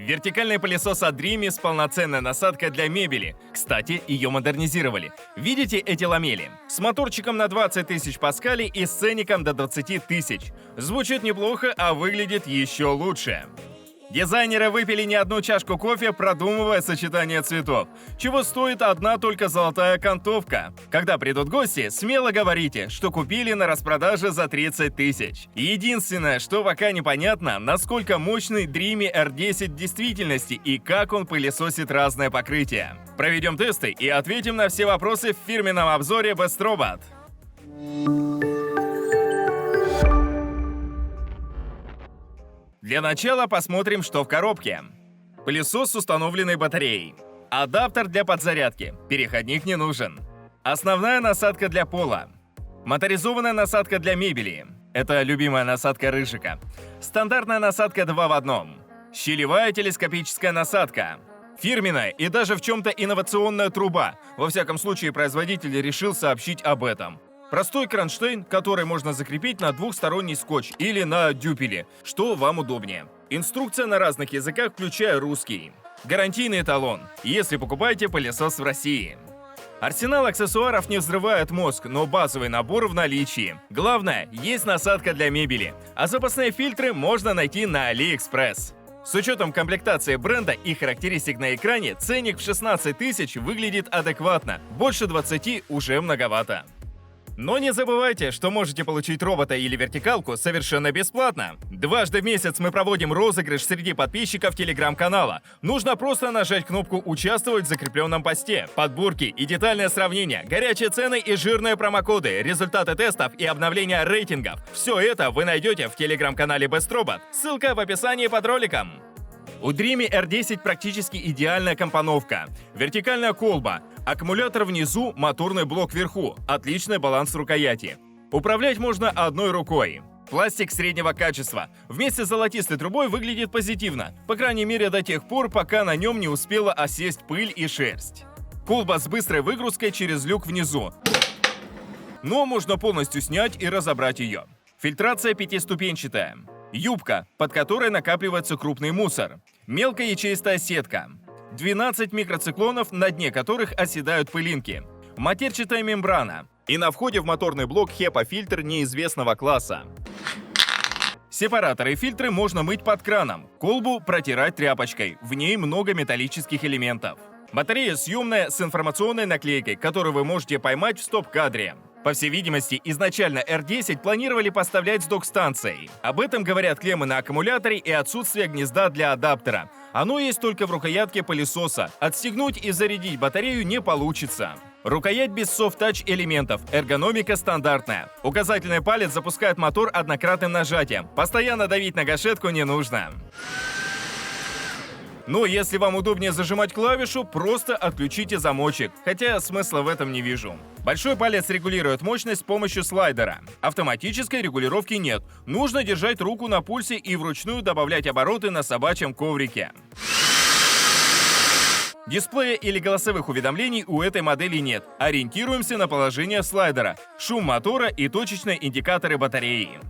Вертикальный пылесос от Dreamy с полноценной насадкой для мебели. Кстати, ее модернизировали. Видите эти ламели? С моторчиком на 20 тысяч паскалей и с ценником до 20 тысяч. Звучит неплохо, а выглядит еще лучше. Дизайнеры выпили не одну чашку кофе, продумывая сочетание цветов. Чего стоит одна только золотая окантовка. Когда придут гости, смело говорите, что купили на распродаже за 30 тысяч. Единственное, что пока непонятно, насколько мощный Dreamy R10 в действительности и как он пылесосит разное покрытие. Проведем тесты и ответим на все вопросы в фирменном обзоре Best Robot. Для начала посмотрим, что в коробке. Пылесос с установленной батареей. Адаптер для подзарядки. Переходник не нужен. Основная насадка для пола. Моторизованная насадка для мебели. Это любимая насадка Рыжика. Стандартная насадка 2 в 1. Щелевая телескопическая насадка. Фирменная и даже в чем-то инновационная труба. Во всяком случае, производитель решил сообщить об этом. Простой кронштейн, который можно закрепить на двухсторонний скотч или на дюпеле, что вам удобнее. Инструкция на разных языках, включая русский. Гарантийный талон, если покупаете пылесос в России. Арсенал аксессуаров не взрывает мозг, но базовый набор в наличии. Главное, есть насадка для мебели, а запасные фильтры можно найти на AliExpress. С учетом комплектации бренда и характеристик на экране, ценник в 16 тысяч выглядит адекватно, больше 20 уже многовато. Но не забывайте, что можете получить робота или вертикалку совершенно бесплатно. Дважды в месяц мы проводим розыгрыш среди подписчиков телеграм-канала. Нужно просто нажать кнопку «Участвовать» в закрепленном посте. Подборки и детальное сравнение, горячие цены и жирные промокоды, результаты тестов и обновления рейтингов. Все это вы найдете в телеграм-канале Best Robot. Ссылка в описании под роликом. У Dreamy R10 практически идеальная компоновка. Вертикальная колба, аккумулятор внизу, моторный блок вверху, отличный баланс рукояти. Управлять можно одной рукой. Пластик среднего качества. Вместе с золотистой трубой выглядит позитивно, по крайней мере до тех пор, пока на нем не успела осесть пыль и шерсть. Колба с быстрой выгрузкой через люк внизу. Но можно полностью снять и разобрать ее. Фильтрация пятиступенчатая. Юбка, под которой накапливается крупный мусор. Мелкоячеистая сетка. 12 микроциклонов, на дне которых оседают пылинки. Матерчатая мембрана. И на входе в моторный блок HEPA-фильтр неизвестного класса. Сепараторы и фильтры можно мыть под краном. Колбу протирать тряпочкой. В ней много металлических элементов. Батарея съемная с информационной наклейкой, которую вы можете поймать в стоп-кадре. По всей видимости, изначально R10 планировали поставлять с док-станцией. Об этом говорят клеммы на аккумуляторе и отсутствие гнезда для адаптера. Оно есть только в рукоятке пылесоса. Отстегнуть и зарядить батарею не получится. Рукоять без софт-тач элементов, эргономика стандартная. Указательный палец запускает мотор однократным нажатием. Постоянно давить на гашетку не нужно. Но если вам удобнее зажимать клавишу, просто отключите замочек, хотя смысла в этом не вижу. Большой палец регулирует мощность с помощью слайдера. Автоматической регулировки нет. Нужно держать руку на пульсе и вручную добавлять обороты на собачьем коврике. Дисплея или голосовых уведомлений у этой модели нет. Ориентируемся на положение слайдера, шум мотора и точечные индикаторы батареи.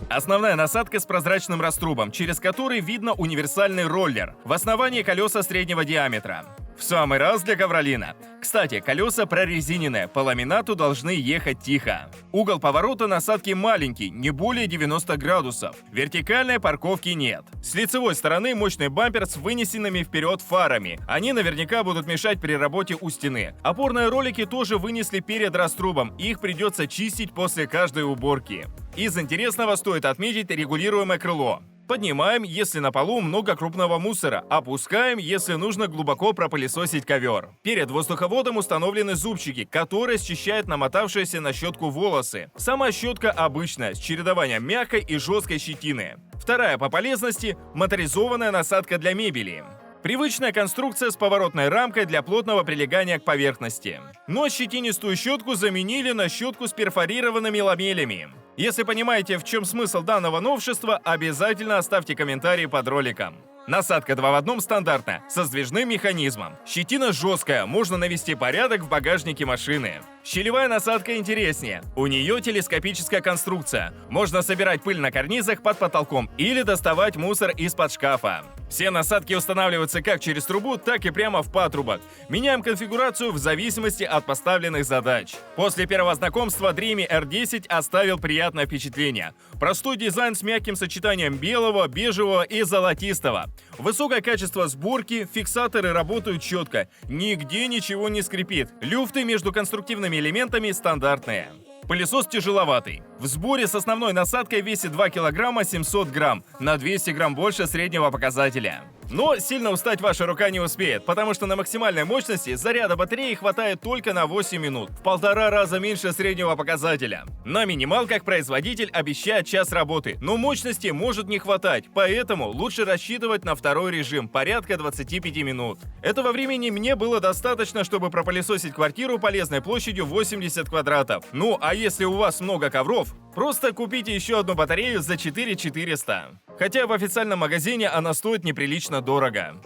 Основная насадка с прозрачным раструбом, через который видно универсальный роллер. В основании колеса среднего диаметра. В самый раз для ковролина. Кстати, колеса прорезиненные, по ламинату должны ехать тихо. Угол поворота насадки маленький, не более 90 градусов. Вертикальной парковки нет. С лицевой стороны мощный бампер с вынесенными вперед фарами. Они наверняка будут мешать при работе у стены. Опорные ролики тоже вынесли перед раструбом, их придется чистить после каждой уборки. Из интересного стоит отметить регулируемое крыло. Поднимаем, если на полу много крупного мусора. Опускаем, если нужно глубоко пропылесосить ковер. Перед воздуховодом установлены зубчики, которые счищают намотавшиеся на щетку волосы. Сама щетка обычная, с чередованием мягкой и жесткой щетины. Вторая по полезности – моторизованная насадка для мебели. Привычная конструкция с поворотной рамкой для плотного прилегания к поверхности. Но щетинистую щетку заменили на щетку с перфорированными ламелями. Если понимаете, в чем смысл данного новшества, обязательно оставьте комментарий под роликом. Насадка 2 в 1 стандартная, со сдвижным механизмом. Щетина жесткая, можно навести порядок в багажнике машины. Щелевая насадка интереснее. У нее телескопическая конструкция. Можно собирать пыль на карнизах под потолком или доставать мусор из-под шкафа. Все насадки устанавливаются как через трубу, так и прямо в патрубок. Меняем конфигурацию в зависимости от поставленных задач. После первого знакомства Dreamy R10 оставил приятное впечатление. Простой дизайн с мягким сочетанием белого, бежевого и золотистого. Высокое качество сборки, фиксаторы работают четко, нигде ничего не скрипит. Люфты между конструктивными элементами стандартные. Пылесос тяжеловатый. В сборе с основной насадкой весит 2 килограмма 700 грамм, на 200 грамм больше среднего показателя. Но сильно устать ваша рука не успеет, потому что на максимальной мощности заряда батареи хватает только на 8 минут, в 1,5 раза меньше среднего показателя. На минималках производитель обещает час работы, но мощности может не хватать, поэтому лучше рассчитывать на второй режим, порядка 25 минут. Этого времени мне было достаточно, чтобы пропылесосить квартиру полезной площадью 80 квадратов. Ну а если у вас много ковров, просто купите еще одну батарею за 4400. Хотя в официальном магазине она стоит неприлично дорого.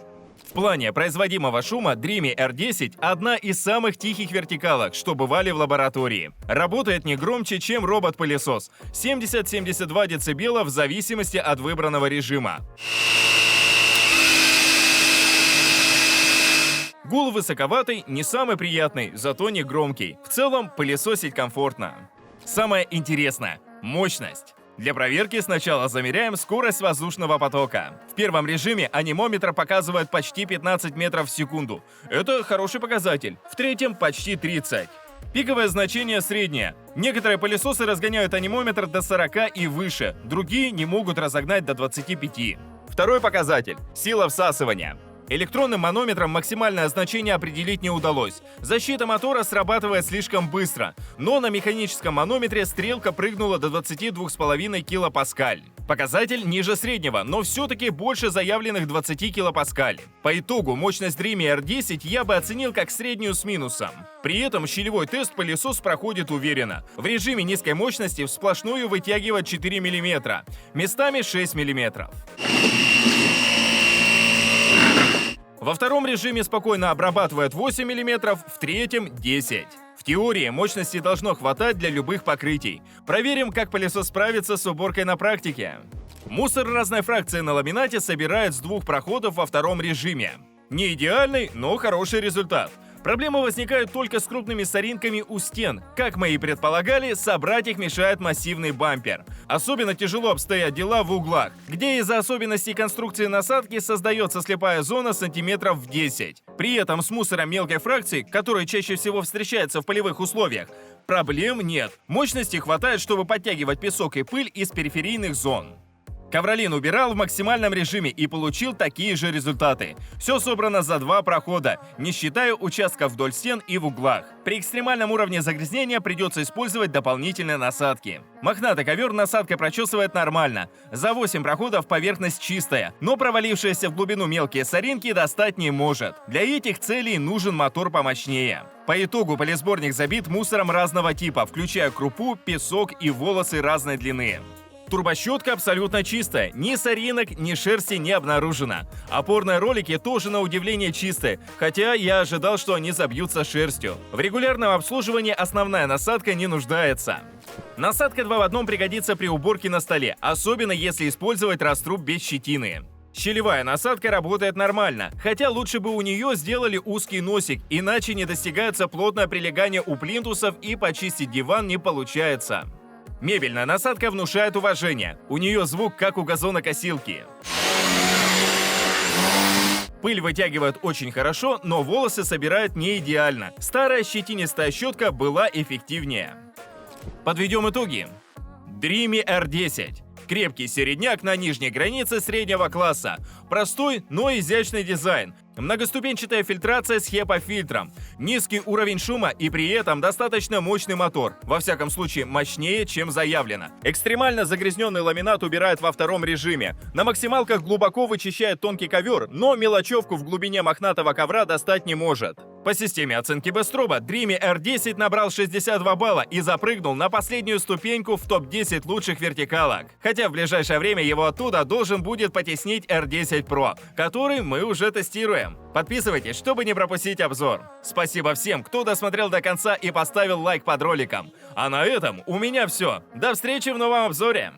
В плане производимого шума Dreamy R10 одна из самых тихих вертикалок, что бывали в лаборатории. Работает не громче, чем робот-пылесос. 70-72 дБ в зависимости от выбранного режима. Гул высоковатый, не самый приятный, зато не громкий. В целом, пылесосить комфортно. Самое интересное – мощность. Для проверки сначала замеряем скорость воздушного потока. В первом режиме анимометр показывает почти 15 метров в секунду. Это хороший показатель. В третьем – почти 30. Пиковое значение среднее. Некоторые пылесосы разгоняют анимометр до 40 и выше, другие не могут разогнать до 25. Второй показатель – сила всасывания. Электронным манометром максимальное значение определить не удалось. Защита мотора срабатывает слишком быстро, но на механическом манометре стрелка прыгнула до 22,5 килопаскаль. Показатель ниже среднего, но все-таки больше заявленных 20 килопаскаль. По итогу мощность Dreamy R10 я бы оценил как среднюю с минусом. При этом щелевой тест пылесос проходит уверенно. В режиме низкой мощности всплошную вытягивает 4 мм, местами 6 мм. Во втором режиме спокойно обрабатывает 8 мм, в третьем – 10. В теории мощности должно хватать для любых покрытий. Проверим, как пылесос справится с уборкой на практике. Мусор разной фракции на ламинате собирает с 2 проходов во втором режиме. Не идеальный, но хороший результат. Проблемы возникают только с крупными соринками у стен. Как мы и предполагали, собрать их мешает массивный бампер. Особенно тяжело обстоят дела в углах, где из-за особенностей конструкции насадки создается слепая зона сантиметров в 10. При этом с мусором мелкой фракции, который чаще всего встречается в полевых условиях, проблем нет. Мощности хватает, чтобы подтягивать песок и пыль из периферийных зон. Ковролин убирал в максимальном режиме и получил такие же результаты. Все собрано за 2 прохода, не считая участков вдоль стен и в углах. При экстремальном уровне загрязнения придется использовать дополнительные насадки. Мохнатый ковер насадкой прочесывает нормально. За 8 проходов поверхность чистая, но провалившиеся в глубину мелкие соринки достать не может. Для этих целей нужен мотор помощнее. По итогу пылесборник забит мусором разного типа, включая крупу, песок и волосы разной длины. Турбощетка абсолютно чистая, ни соринок, ни шерсти не обнаружено. Опорные ролики тоже на удивление чистые, хотя я ожидал, что они забьются шерстью. В регулярном обслуживании основная насадка не нуждается. Насадка 2 в 1 пригодится при уборке на столе, особенно если использовать раструб без щетины. Щелевая насадка работает нормально, хотя лучше бы у нее сделали узкий носик, иначе не достигается плотное прилегание у плинтусов и почистить диван не получается. Мебельная насадка внушает уважение. У нее звук, как у газонокосилки. Пыль вытягивает очень хорошо, но волосы собирает не идеально. Старая щетинистая щетка была эффективнее. Подведем итоги. Dreamy R10. Крепкий середняк на нижней границе среднего класса. Простой, но изящный дизайн. Многоступенчатая фильтрация с HEPA-фильтром. Низкий уровень шума и при этом достаточно мощный мотор. Во всяком случае, мощнее, чем заявлено. Экстремально загрязненный ламинат убирает во втором режиме. На максималках глубоко вычищает тонкий ковер, но мелочевку в глубине мохнатого ковра достать не может. По системе оценки Best Robo Dreamy R10 набрал 62 балла и запрыгнул на последнюю ступеньку в топ-10 лучших вертикалок. Хотя в ближайшее время его оттуда должен будет потеснить R10 Pro, который мы уже тестируем. Подписывайтесь, чтобы не пропустить обзор. Спасибо всем, кто досмотрел до конца и поставил лайк под роликом. А на этом у меня все. До встречи в новом обзоре.